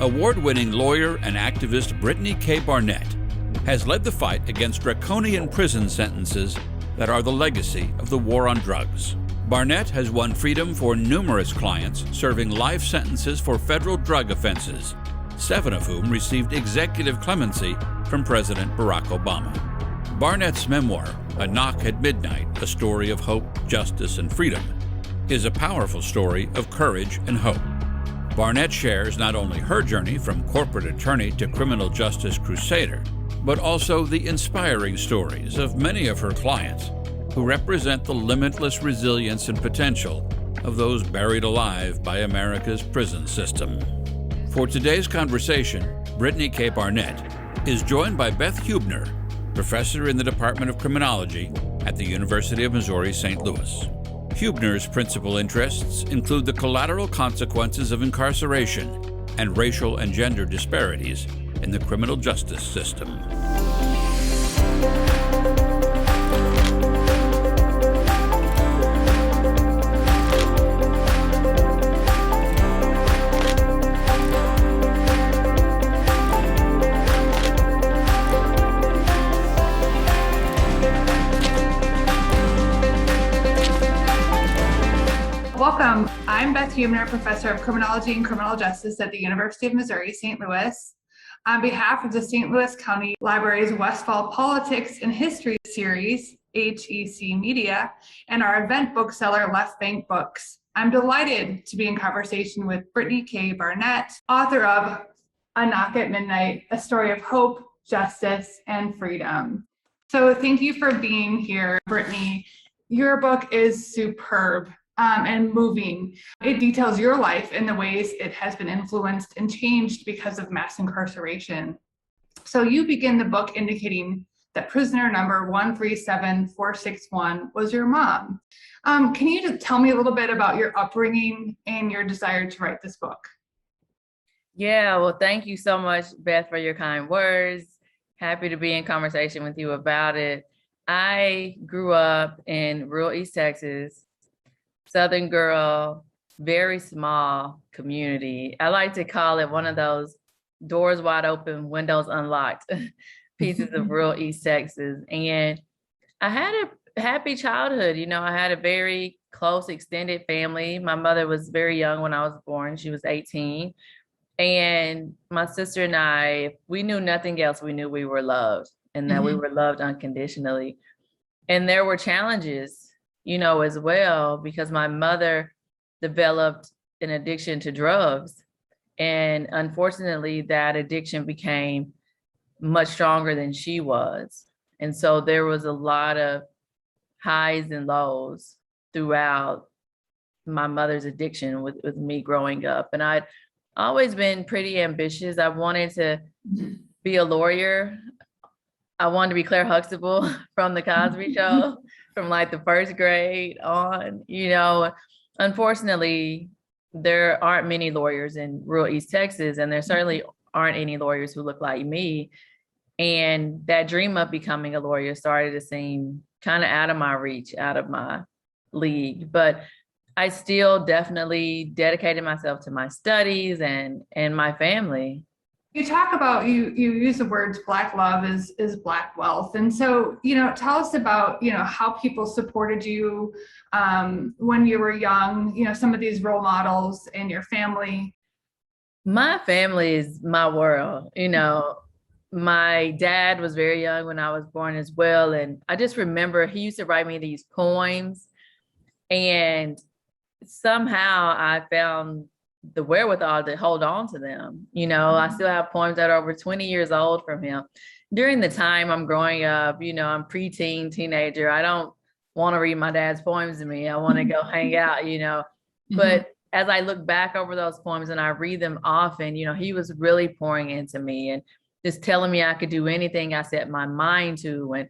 Award-winning lawyer and activist Brittany Barnett has led the fight against draconian prison sentences that are the legacy of the war on drugs. Barnett has won freedom for numerous clients serving life sentences for federal drug offenses, 7 of whom received executive clemency from President Barack Obama. Barnett's memoir, A Knock at Midnight, A Story of Hope, Justice, and Freedom, is a powerful story of courage and hope. Barnett shares not only her journey from corporate attorney to criminal justice crusader, but also the inspiring stories of many of her clients who represent the limitless resilience and potential of those buried alive by America's prison system. For today's conversation, Brittany Barnett is joined by Beth Hubner, professor in the Department of Criminology at the University of Missouri St. Louis. Hubner's principal interests include the collateral consequences of incarceration and racial and gender disparities in the criminal justice system. Welcome. I'm Beth Hubner, professor of criminology and criminal justice at the University of Missouri St. Louis. On behalf of the St. Louis County Library's Westfall Politics and History series, HEC Media, and our event bookseller, Left Bank Books, I'm delighted to be in conversation with Brittany Barnett, author of A Knock at Midnight, A Story of Hope, Justice, and Freedom. So thank you for being here, Brittany. Your book is superb and moving. It details your life and the ways it has been influenced and changed because of mass incarceration. So you begin the book indicating that prisoner number 137461 was your mom. Can you just tell me a little bit about your upbringing and your desire to write this book? Yeah, well, thank you so much, Beth, for your kind words. Happy to be in conversation with you about it. I grew up in rural East Texas, Southern girl, very small community. I like to call it one of those doors wide open, windows unlocked pieces of rural East Texas. And I had a happy childhood. You know, I had a very close, extended family. My mother was very young when I was born. She was 18. And my sister and I, we knew nothing else. We knew we were loved and that we were loved unconditionally. And there were challenges, you know, as well, because my mother developed an addiction to drugs. And unfortunately, that addiction became much stronger than she was. And so there was a lot of highs and lows throughout my mother's addiction with me growing up. And I'd always been pretty ambitious. I wanted to be a lawyer. I wanted to be Claire Huxtable from the Cosby Show. From like the first grade on, you know. Unfortunately, there aren't many lawyers in rural East Texas, and there certainly aren't any lawyers who look like me. And that dream of becoming a lawyer started to seem kind of out of my reach, out of my league. But I still definitely dedicated myself to my studies and my family. You talk about, you use the words Black love is Black wealth. And so, you know, tell us about, you know, how people supported you when you were young, you know, some of these role models and your family. My family is my world. You know, my dad was very young when I was born as well. And I just remember he used to write me these poems, and somehow I found the wherewithal to hold on to them. You know, I still have poems that are over 20 years old from him. During the time I'm growing up, you know, I'm preteen, teenager. I don't want to read my dad's poems to me. I want to go hang out, you know. But as I look back over those poems and I read them often, you know, he was really pouring into me and just telling me I could do anything I set my mind to. And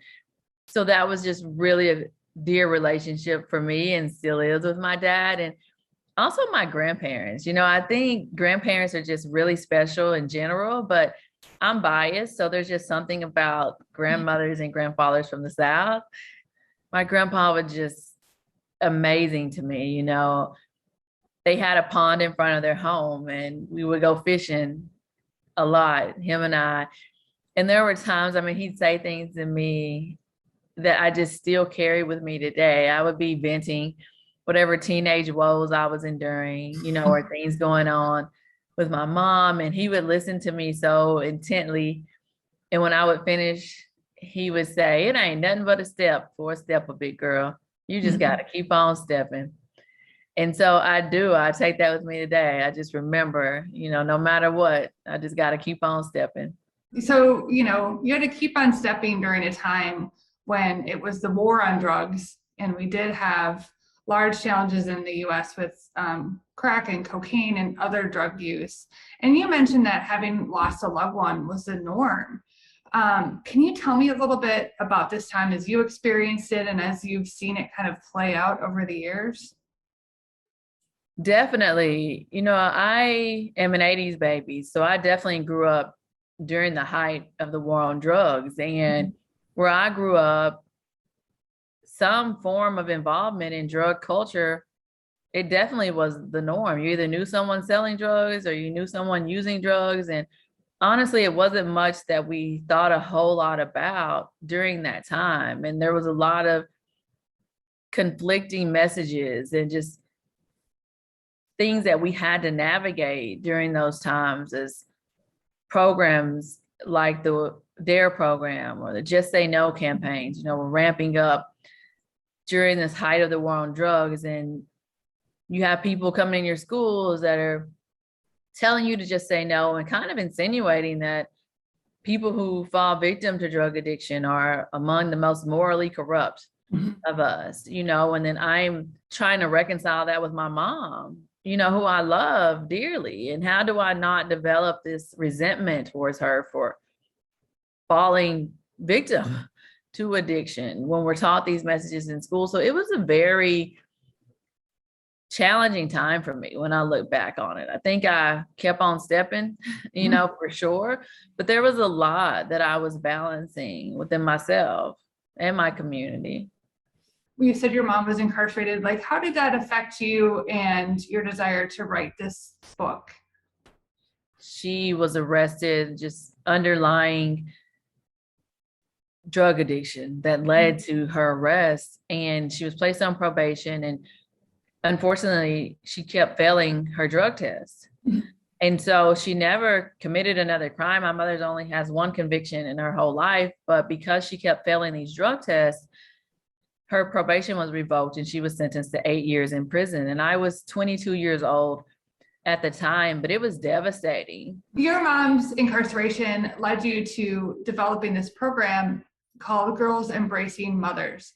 so that was just really a dear relationship for me, and still is, with my dad. And also my grandparents. You know, I think grandparents are just really special in general, but I'm biased. So there's just something about grandmothers and grandfathers from the South. My grandpa was just amazing to me. You know, they had a pond in front of their home and we would go fishing a lot, him and I. And there were times, I mean, he'd say things to me that I just still carry with me today. I would be venting whatever teenage woes I was enduring, or things going on with my mom. And he would listen to me so intently. And when I would finish, he would say, "It ain't nothing but a step for a step, a big girl. You just got to keep on stepping." And so I do. I take that with me today. I just remember, no matter what, I just got to keep on stepping. So, you had to keep on stepping during a time when it was the war on drugs, and we did have large challenges in the US with crack and cocaine and other drug use. And you mentioned that having lost a loved one was the norm. Can you tell me a little bit about this time as you experienced it and as you've seen it kind of play out over the years? Definitely. I am an 80s baby, so I definitely grew up during the height of the war on drugs. And where I grew up, some form of involvement in drug culture, it definitely was the norm. You either knew someone selling drugs or you knew someone using drugs. And honestly, it wasn't much that we thought a whole lot about during that time. And there was a lot of conflicting messages and just things that we had to navigate during those times as programs like the DARE program or the Just Say No campaigns, were ramping up during this height of the war on drugs. And you have people coming in your schools that are telling you to just say no and kind of insinuating that people who fall victim to drug addiction are among the most morally corrupt of us, and then I'm trying to reconcile that with my mom, who I love dearly. And how do I not develop this resentment towards her for falling victim to addiction when we're taught these messages in school? So it was a very challenging time for me when I look back on it. I think I kept on stepping, for sure. But there was a lot that I was balancing within myself and my community. You said your mom was incarcerated. Like, how did that affect you and your desire to write this book? She was arrested, just underlying drug addiction that led to her arrest. And she was placed on probation. And unfortunately, she kept failing her drug test. And so she never committed another crime. My mother's only has one conviction in her whole life. But because she kept failing these drug tests, her probation was revoked and she was sentenced to 8 years in prison. And I was 22 years old at the time, but it was devastating. Your mom's incarceration led you to developing this program called Girls Embracing Mothers,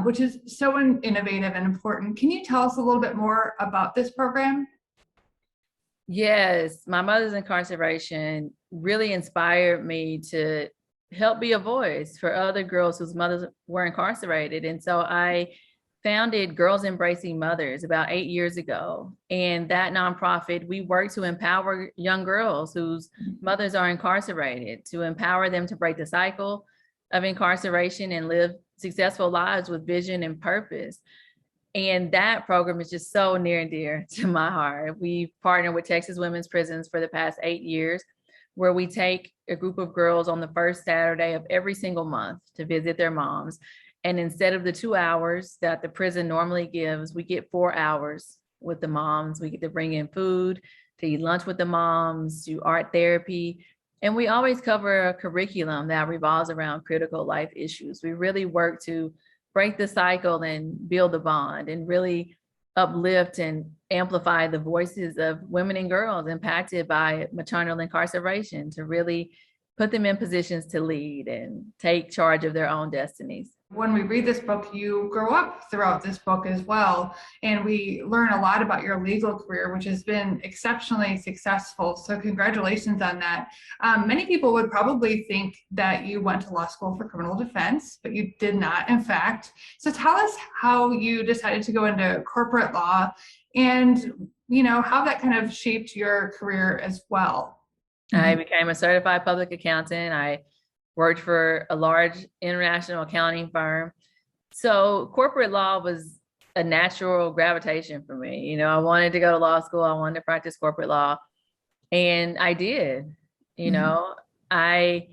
which is so innovative and important. Can you tell us a little bit more about this program? Yes, my mother's incarceration really inspired me to help be a voice for other girls whose mothers were incarcerated. And so I founded Girls Embracing Mothers about 8 years ago. And that nonprofit, we work to empower young girls whose mothers are incarcerated, to empower them to break the cycle of incarceration and live successful lives with vision and purpose. And that program is just so near and dear to my heart. We've partnered with Texas Women's Prisons for the past 8 years, where we take a group of girls on the first Saturday of every single month to visit their moms. And instead of the 2 hours that the prison normally gives, we get 4 hours with the moms. We get to bring in food, to eat lunch with the moms, do art therapy. And we always cover a curriculum that revolves around critical life issues. We really work to break the cycle and build a bond and really uplift and amplify the voices of women and girls impacted by maternal incarceration, to really put them in positions to lead and take charge of their own destinies. When we read this book, you grow up throughout this book as well, and we learn a lot about your legal career, which has been exceptionally successful. So congratulations on that. Many people would probably think that you went to law school for criminal defense, but you did not, in fact. So tell us how you decided to go into corporate law and, how that kind of shaped your career as well. I became a certified public accountant. I worked for a large international accounting firm. So corporate law was a natural gravitation for me. I wanted to go to law school. I wanted to practice corporate law. And I did. You know, I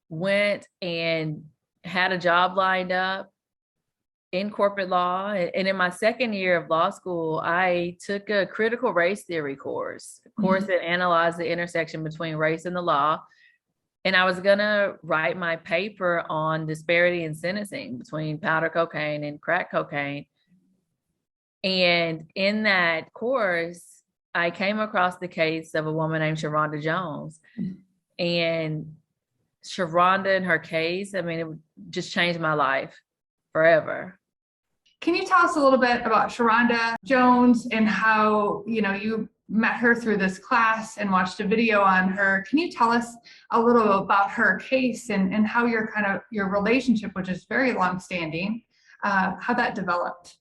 went and had a job lined up in corporate law. And in my second year of law school, I took a critical race theory course, a course that analyzed the intersection between race and the law. And I was going to write my paper on disparity in sentencing between powder cocaine and crack cocaine. And in that course, I came across the case of a woman named Sharonda Jones. And Sharonda and her case, I mean, it just changed my life forever. Can you tell us a little bit about Sharonda Jones and how, you met her through this class and watched a video on her? Can you tell us a little about her case and how your relationship, which is very longstanding, how that developed?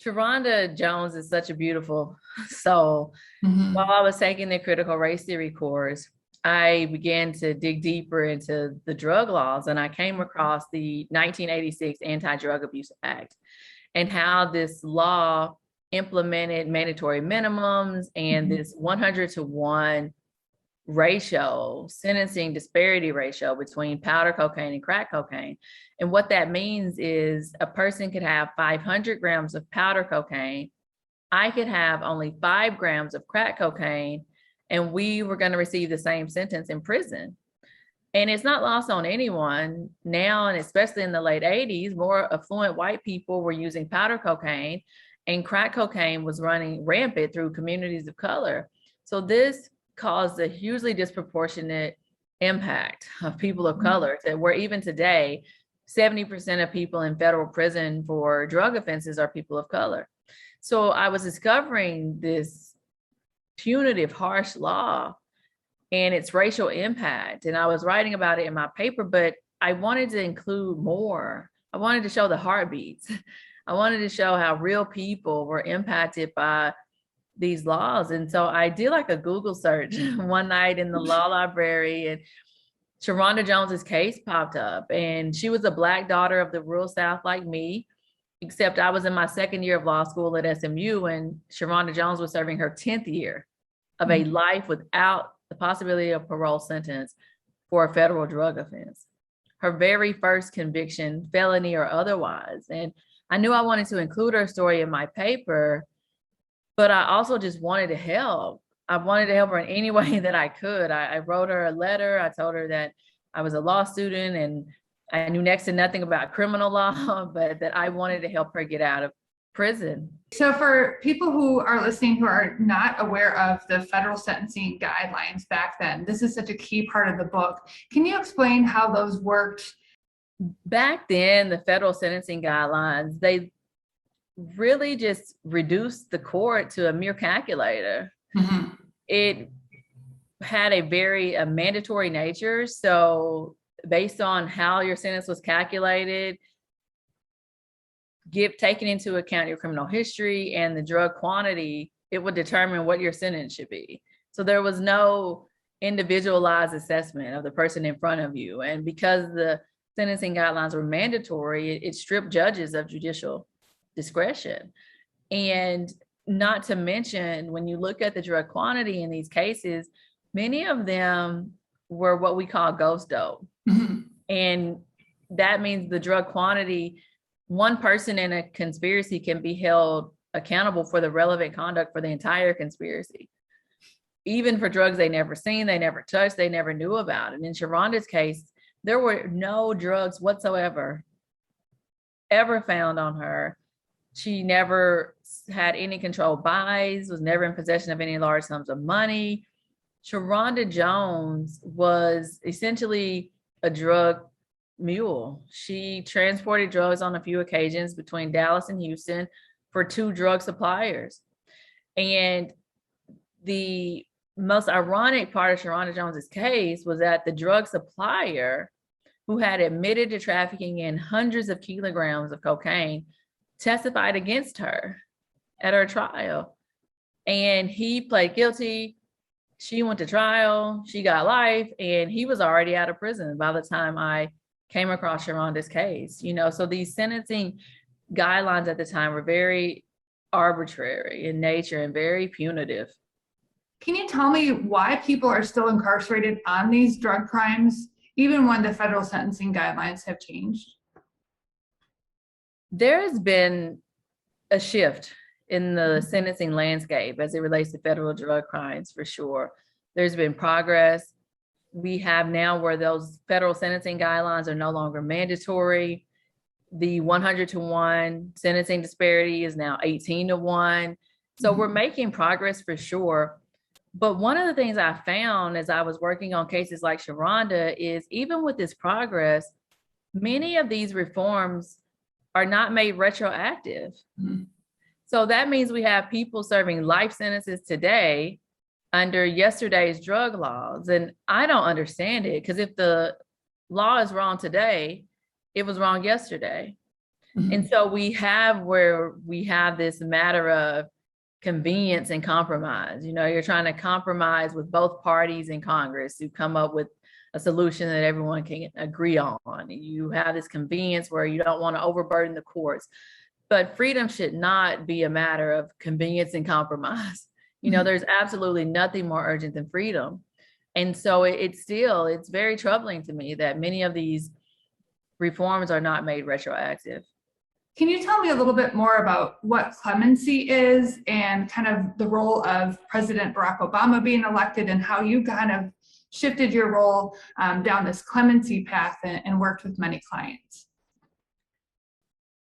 Sharonda Jones is such a beautiful soul. While I was taking the critical race theory course, I began to dig deeper into the drug laws, and I came across the 1986 Anti-Drug Abuse Act and how this law implemented mandatory minimums and this 100-to-1 ratio, sentencing disparity ratio between powder cocaine and crack cocaine. And what that means is a person could have 500 grams of powder cocaine. I could have only 5 grams of crack cocaine, and we were going to receive the same sentence in prison. And it's not lost on anyone now, and especially in the late 80s, more affluent white people were using powder cocaine, and crack cocaine was running rampant through communities of color. So this caused a hugely disproportionate impact of people of color, that where even today, 70% of people in federal prison for drug offenses are people of color. So I was discovering this punitive, harsh law and its racial impact. And I was writing about it in my paper, but I wanted to include more. I wanted to show the heartbeats. I wanted to show how real people were impacted by these laws. And so I did like a Google search one night in the law library, and Sharonda Jones's case popped up. And she was a Black daughter of the rural South like me, except I was in my second year of law school at SMU, and Sharonda Jones was serving her 10th year of a life without the possibility of parole sentence for a federal drug offense. Her very first conviction, felony or otherwise. And I knew I wanted to include her story in my paper, but I also just wanted to help. I wanted to help her in any way that I could. I wrote her a letter. I told her that I was a law student and I knew next to nothing about criminal law, but that I wanted to help her get out of prison. So for people who are listening who are not aware of the federal sentencing guidelines back then, this is such a key part of the book. Can you explain how those worked? Back then, the federal sentencing guidelines, they really just reduced the court to a mere calculator. It had a very mandatory nature. So based on how your sentence was calculated, taking into account your criminal history and the drug quantity, it would determine what your sentence should be. So there was no individualized assessment of the person in front of you. And because the sentencing guidelines were mandatory, it stripped judges of judicial discretion. And not to mention, when you look at the drug quantity in these cases, many of them were what we call ghost dope. And that means the drug quantity, one person in a conspiracy can be held accountable for the relevant conduct for the entire conspiracy, even for drugs they never seen, they never touched, they never knew about. And in Sharonda's case, there were no drugs whatsoever ever found on her. She never had any controlled buys, was never in possession of any large sums of money. Sharonda Jones was essentially a drug mule. She transported drugs on a few occasions between Dallas and Houston for 2 drug suppliers. And the most ironic part of Sharonda Jones's case was that the drug supplier, who had admitted to trafficking in hundreds of kilograms of cocaine, testified against her at her trial. And he pled guilty. She went to trial. She got life, and he was already out of prison by the time I came across Sharonda's case. So these sentencing guidelines at the time were very arbitrary in nature and very punitive. Can you tell me why people are still incarcerated on these drug crimes, even when the federal sentencing guidelines have changed? There has been a shift in the sentencing landscape as it relates to federal drug crimes, for sure. There's been progress. We have now where those federal sentencing guidelines are no longer mandatory. The 100-to-1 sentencing disparity is now 18-to-1. So we're making progress for sure. But one of the things I found as I was working on cases like Sharonda is even with this progress, many of these reforms are not made retroactive. Mm-hmm. So that means we have people serving life sentences today under yesterday's drug laws. And I don't understand it, because if the law is wrong today, it was wrong yesterday. Mm-hmm. And so we have this matter of convenience and compromise. You know, you're trying to compromise with both parties in Congress to come up with a solution that everyone can agree on. You have this convenience where you don't want to overburden the courts, but freedom should not be a matter of convenience and compromise. You know, there's absolutely nothing more urgent than freedom. And so it's very troubling to me that many of these reforms are not made retroactive. Can you tell me a little bit more about what clemency is and kind of the role of President Barack Obama being elected and how you kind of shifted your role down this clemency path and worked with many clients?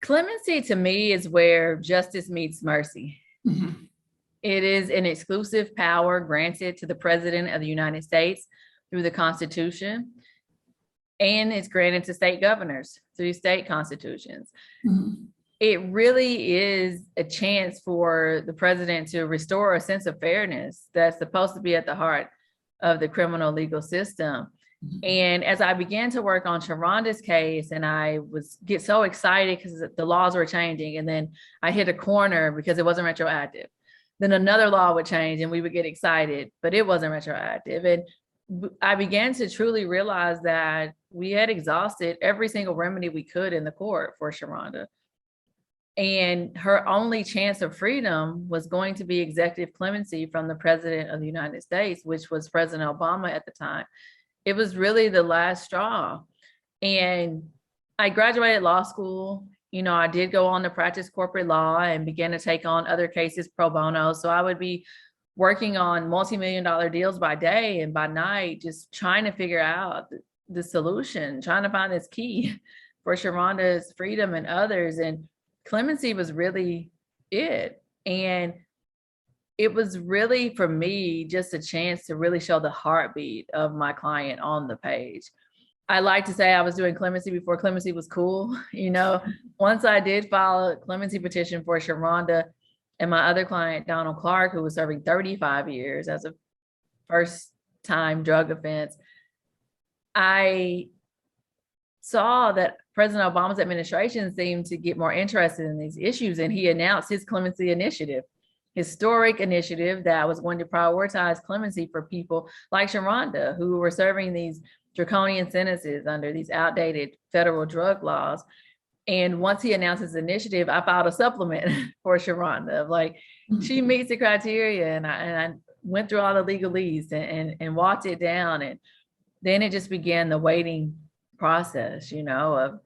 Clemency to me is where justice meets mercy. Mm-hmm. It is an exclusive power granted to the President of the United States through the Constitution, and it's granted to state governors through state constitutions. Mm-hmm. It really is a chance for the president to restore a sense of fairness that's supposed to be at the heart of the criminal legal system. Mm-hmm. And as I began to work on Sharonda's case, and I get so excited because the laws were changing, and then I hit a corner because it wasn't retroactive. Then another law would change and we would get excited, but it wasn't retroactive. And I began to truly realize that we had exhausted every single remedy we could in the court for Sharonda. And her only chance of freedom was going to be executive clemency from the President of the United States, which was President Obama at the time. It was really the last straw. And I graduated law school. You know, I did go on to practice corporate law and began to take on other cases pro bono. So I would be working on multi-million-dollar deals by day and by night, just trying to figure out the solution, trying to find this key for Sharonda's freedom and others. And clemency was really it. And it was really, for me, just a chance to really show the heartbeat of my client on the page. I like to say I was doing clemency before clemency was cool. You know, once I did file a clemency petition for Sharonda and my other client, Donald Clark, who was serving 35 years as a first-time drug offense, I saw that President Obama's administration seemed to get more interested in these issues, and he announced his clemency initiative, historic initiative that was going to prioritize clemency for people like Sharonda, who were serving these draconian sentences under these outdated federal drug laws. And once he announced his initiative, I filed a supplement for Sharonda. Like, she meets the criteria, and I went through all the legalese and walked it down. And then it just began the waiting process, you know, of,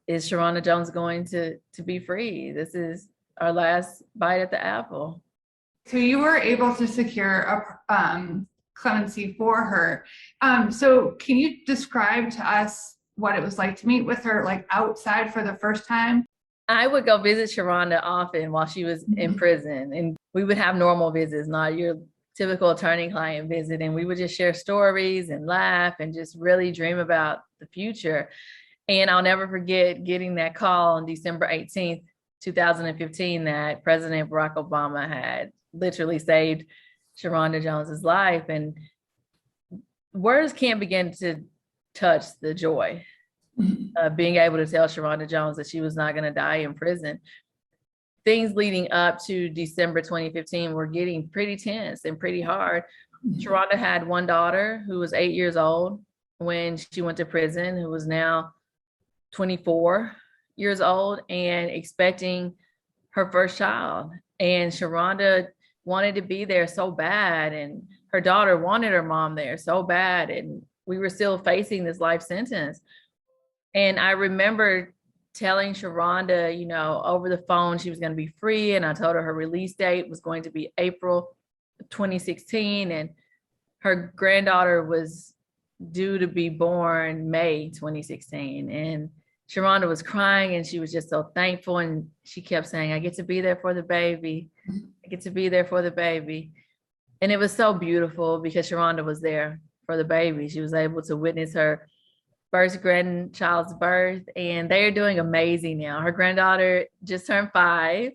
is Sharonda Jones going to be free? This is our last bite at the apple. So you were able to secure a clemency for her. So can you describe to us what it was like to meet with her, like outside for the first time? I would go visit Sharonda often while she was in prison, and we would have normal visits, not your typical attorney-client visit, and we would just share stories and laugh and just really dream about the future. And I'll never forget getting that call on December 18th, 2015, that President Barack Obama had literally saved Sharonda Jones's life. And words can't begin to touch the joy of being able to tell Sharonda Jones that she was not going to die in prison. Things leading up to December 2015 were getting pretty tense and pretty hard. Sharonda had one daughter who was 8 years old when she went to prison, who was now 24 years old and expecting her first child. And Sharonda wanted to be there so bad, and her daughter wanted her mom there so bad, and we were still facing this life sentence. And I remember telling Sharonda, over the phone, she was going to be free. And I told her release date was going to be April 2016. And her granddaughter was due to be born May 2016. And Sharonda was crying, and she was just so thankful. And she kept saying, I get to be there for the baby. I get to be there for the baby. And it was so beautiful because Sharonda was there for the baby. She was able to witness her first grandchild's birth, and they are doing amazing now. Her granddaughter just turned 5,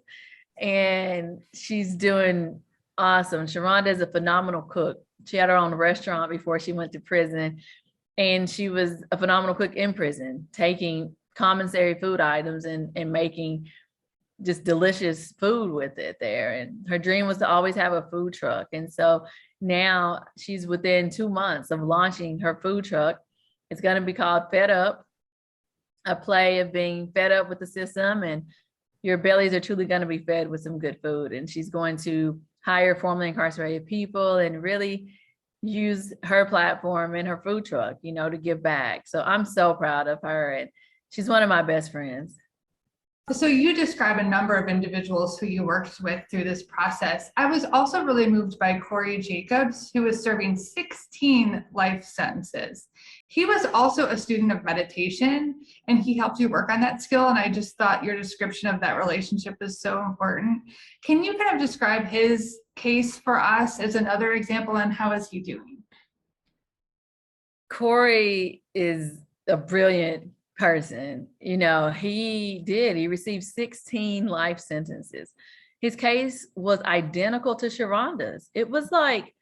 and she's doing awesome. Sharonda is a phenomenal cook. She had her own restaurant before she went to prison, and she was a phenomenal cook in prison, taking commissary food items and making just delicious food with it there. And her dream was to always have a food truck. And so now she's within 2 months of launching her food truck. It's going to be called Fed Up, a play of being fed up with the system, and your bellies are truly going to be fed with some good food. And she's going to hire formerly incarcerated people and really use her platform and her food truck, to give back. So I'm so proud of her, and she's one of my best friends. So you describe a number of individuals who you worked with through this process. I was also really moved by Corey Jacobs, who was serving 16 life sentences. He was also a student of meditation, and he helped you work on that skill. And I just thought your description of that relationship is so important. Can you kind of describe his case for us as another example, and how is he doing? Corey is a brilliant person. He received 16 life sentences. His case was identical to Sharonda's. It was like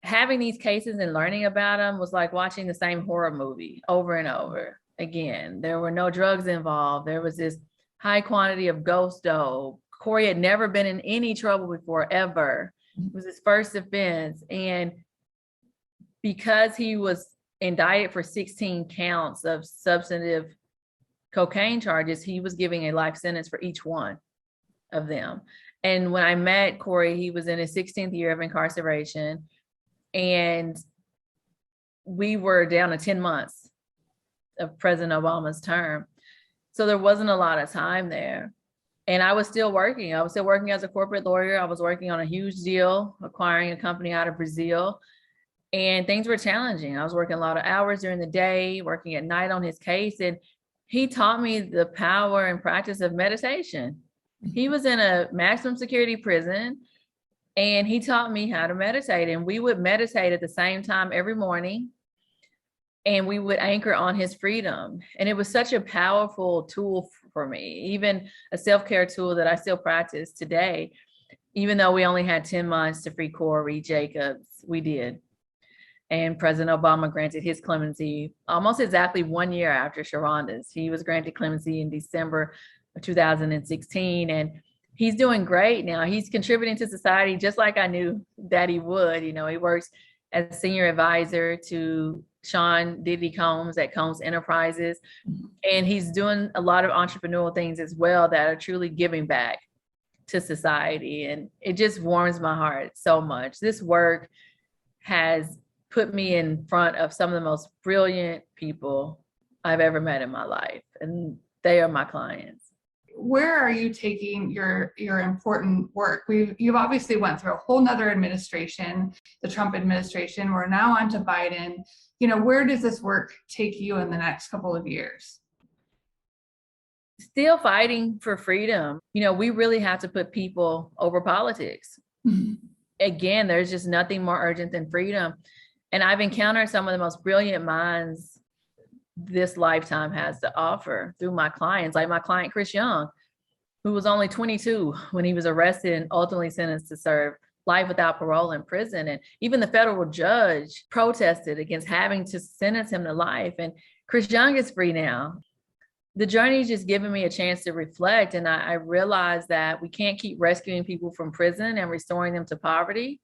having these cases and learning about them was like watching the same horror movie over and over again. There were no drugs involved. There was this high quantity of ghost dope. Corey had never been in any trouble before, ever. It was his first offense. And because he was indicted for 16 counts of substantive cocaine charges, he was giving a life sentence for each one of them. And when I met Corey, he was in his 16th year of incarceration, and we were down to 10 months of President Obama's term. So there wasn't a lot of time there. And I was still working. I was still working as a corporate lawyer. I was working on a huge deal, acquiring a company out of Brazil. And things were challenging. I was working a lot of hours during the day, working at night on his case. And he taught me the power and practice of meditation. He was in a maximum security prison, and he taught me how to meditate. And we would meditate at the same time every morning, and we would anchor on his freedom. And it was such a powerful tool for me, even a self-care tool that I still practice today. Even though we only had 10 months to free Corey Jacobs, we did. And President Obama granted his clemency almost exactly 1 year after Sharonda's. He was granted clemency in December of 2016, and he's doing great now. He's contributing to society just like I knew that he would. He works as senior advisor to Sean Diddy Combs at Combs Enterprises, and he's doing a lot of entrepreneurial things as well that are truly giving back to society. And it just warms my heart so much. This work has put me in front of some of the most brilliant people I've ever met in my life, and they are my clients. Where are you taking your important work? You've obviously went through a whole nother administration, the Trump administration. We're now on to Biden. Where does this work take you in the next couple of years? Still fighting for freedom. We really have to put people over politics. Again, there's just nothing more urgent than freedom. And I've encountered some of the most brilliant minds this lifetime has to offer through my clients, like my client, Chris Young, who was only 22 when he was arrested and ultimately sentenced to serve life without parole in prison. And even the federal judge protested against having to sentence him to life. And Chris Young is free now. The journey has just given me a chance to reflect. And I realized that we can't keep rescuing people from prison and restoring them to poverty.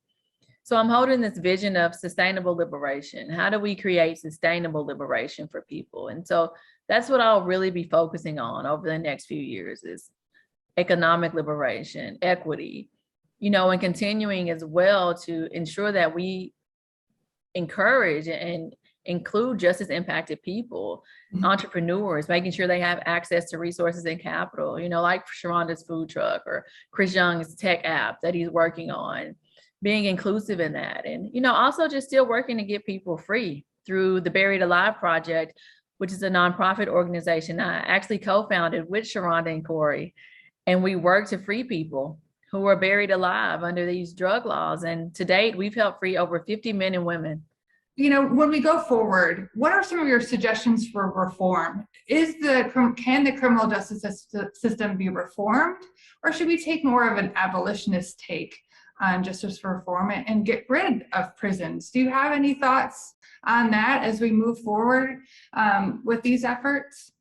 So I'm holding this vision of sustainable liberation. How do we create sustainable liberation for people? And so that's what I'll really be focusing on over the next few years is economic liberation, equity, and continuing as well to ensure that we encourage and include justice impacted people, entrepreneurs, making sure they have access to resources and capital, like Sharonda's food truck or Chris Young's tech app that he's working on, being inclusive in that. And, also just still working to get people free through the Buried Alive Project, which is a nonprofit organization I actually co-founded with Sharonda and Corey. And we work to free people who are buried alive under these drug laws. And to date, we've helped free over 50 men and women. When we go forward, what are some of your suggestions for reform? Can the criminal justice system be reformed, or should we take more of an abolitionist take on justice reform and get rid of prisons? Do you have any thoughts on that as we move forward with these efforts?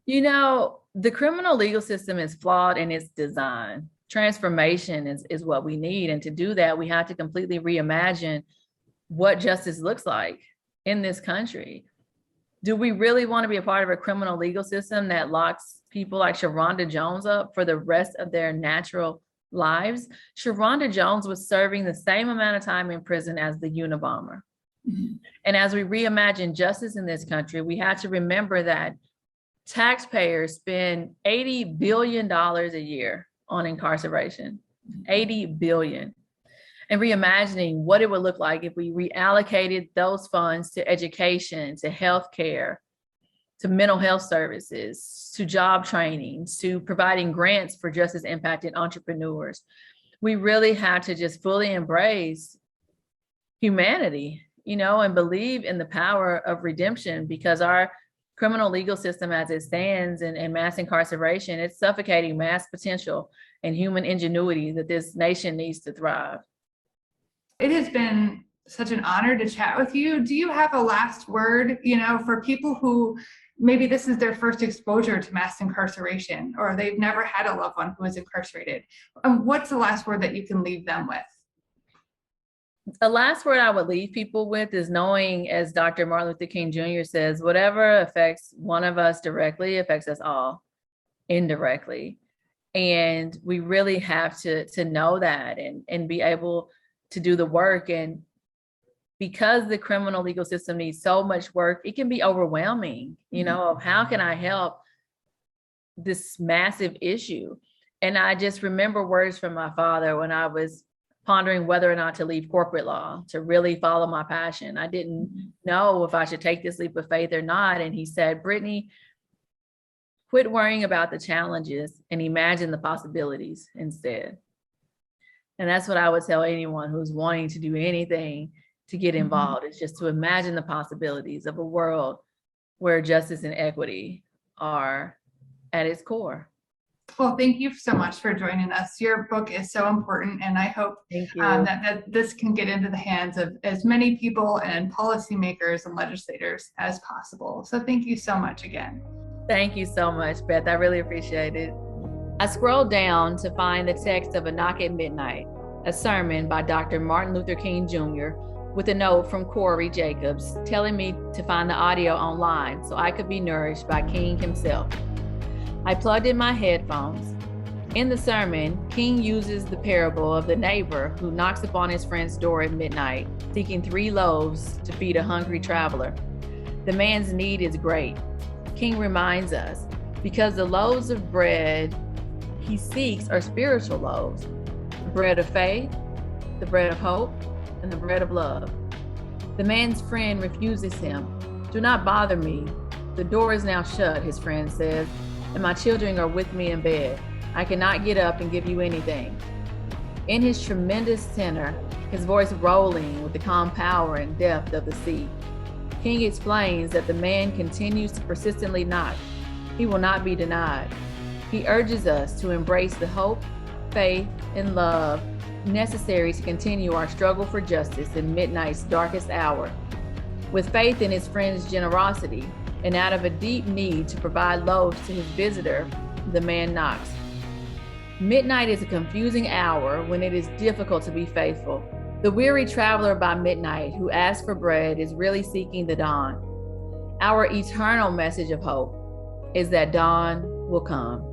The criminal legal system is flawed in its design. Transformation is what we need. And to do that, we have to completely reimagine what justice looks like in this country. Do we really want to be a part of a criminal legal system that locks people like Sharonda Jones up for the rest of their natural lives? Sharonda Jones was serving the same amount of time in prison as the Unabomber. Mm-hmm. And as we reimagine justice in this country, we have to remember that taxpayers spend $80 billion a year on incarceration, $80 billion. And reimagining what it would look like if we reallocated those funds to education, to healthcare, to mental health services, to job training, to providing grants for justice impacted entrepreneurs. We really have to just fully embrace humanity, and believe in the power of redemption, because our criminal legal system as it stands and mass incarceration, it's suffocating mass potential and human ingenuity that this nation needs to thrive. It has been such an honor to chat with you. Do you have a last word, for people who maybe this is their first exposure to mass incarceration, or they've never had a loved one who is incarcerated? What's the last word that you can leave them with? The last word I would leave people with is knowing, as Dr. Martin Luther King Jr. says, whatever affects one of us directly affects us all indirectly. And we really have to know that and be able to do the work. And because the criminal legal system needs so much work, it can be overwhelming, of how can I help this massive issue? And I just remember words from my father when I was pondering whether or not to leave corporate law, to really follow my passion. I didn't know if I should take this leap of faith or not. And he said, Brittany, quit worrying about the challenges and imagine the possibilities instead. And that's what I would tell anyone who's wanting to do anything to get involved. It's just to imagine the possibilities of a world where justice and equity are at its core. Well, thank you so much for joining us. Your book is so important, and I hope that this can get into the hands of as many people and policymakers and legislators as possible. So thank you so much again. Thank you so much, Beth. I really appreciate it. I scrolled down to find the text of A Knock at Midnight, a sermon by Dr. Martin Luther King Jr., with a note from Corey Jacobs telling me to find the audio online so I could be nourished by King himself. I plugged in my headphones. In the sermon, King uses the parable of the neighbor who knocks upon his friend's door at midnight, seeking 3 loaves to feed a hungry traveler. The man's need is great. King reminds us, because the loaves of bread he seeks are spiritual loaves, the bread of faith, the bread of hope, and the bread of love. The man's friend refuses him. Do not bother me. The door is now shut, his friend says, and my children are with me in bed. I cannot get up and give you anything. In his tremendous tenor, his voice rolling with the calm power and depth of the sea, King explains that the man continues to persistently knock. He will not be denied. He urges us to embrace the hope, faith, and love necessary to continue our struggle for justice in midnight's darkest hour. With faith in his friend's generosity and out of a deep need to provide loaves to his visitor, the man knocks. Midnight is a confusing hour when it is difficult to be faithful. The weary traveler by midnight who asks for bread is really seeking the dawn. Our eternal message of hope is that dawn will come.